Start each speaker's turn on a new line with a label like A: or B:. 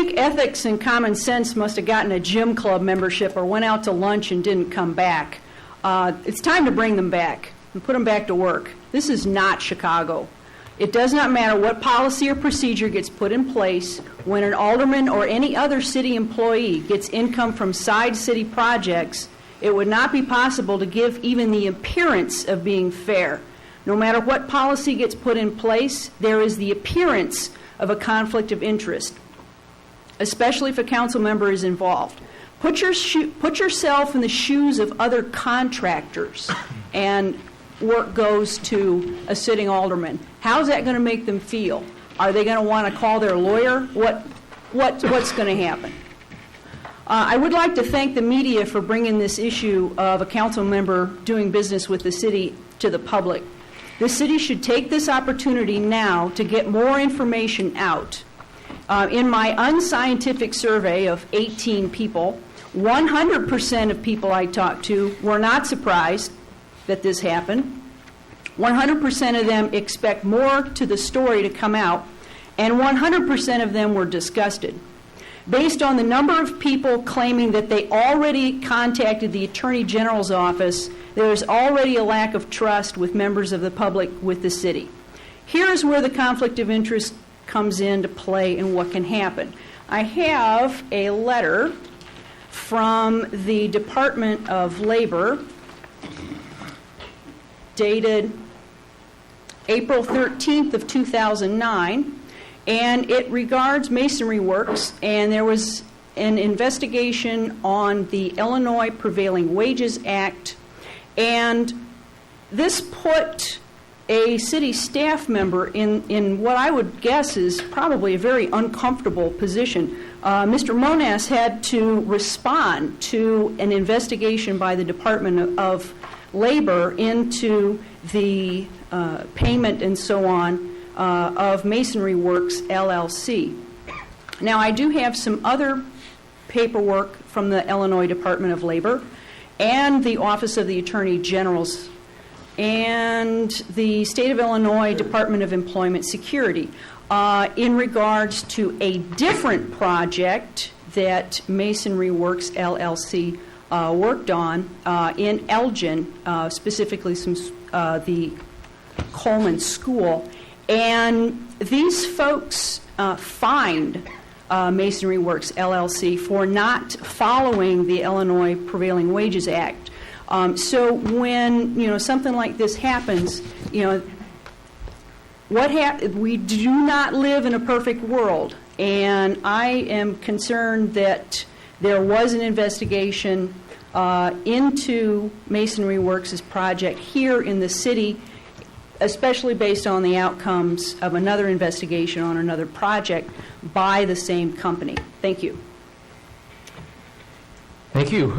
A: think ethics and common sense must have gotten a gym club membership or went out to lunch and didn't come back. It's time to bring them back and put them back to work. This is not Chicago. It does not matter what policy or procedure gets put in place when an alderman or any other city employee gets income from side city projects. It would not be possible to give even the appearance of being fair. No matter what policy gets put in place, there is the appearance of a conflict of interest, especially if a council member is involved. Put yourself in the shoes of other contractors and work goes to a sitting alderman. How's that going to make them feel? Are they going to want to call their lawyer? What's going to happen? I would like to thank the media for bringing this issue of a council member doing business with the city to the public. The city should take this opportunity now to get more information out. In my unscientific survey of 18 people, 100% of people I talked to were not surprised that this happened. 100% of them expect more to the story to come out, and 100% of them were disgusted. Based on the number of people claiming that they already contacted the Attorney General's office, there is already a lack of trust with members of the public with the city. Here is where the conflict of interest comes into play and what can happen. I have a letter from the Department of Labor dated April 13th of 2009, and it regards masonry works, and there was an investigation on the Illinois Prevailing Wages Act, and this put a city staff member in what I would guess is probably a very uncomfortable position. Mr. Monas had to respond to an investigation by the Department of Labor into the payment and so on of Masonry Works, LLC. Now, I do have some other paperwork from the Illinois Department of Labor and the Office of the Attorney General's and the State of Illinois Department of Employment Security in regards to a different project that Masonry Works, LLC worked on in Elgin, specifically the Coleman School. And these folks fined Masonry Works, LLC for not following the Illinois Prevailing Wages Act. So when something like this happens, we do not live in a perfect world, and I am concerned that there was an investigation into Masonry Works' project here in the city, especially based on the outcomes of another investigation on another project by the same company. Thank you.
B: Thank you.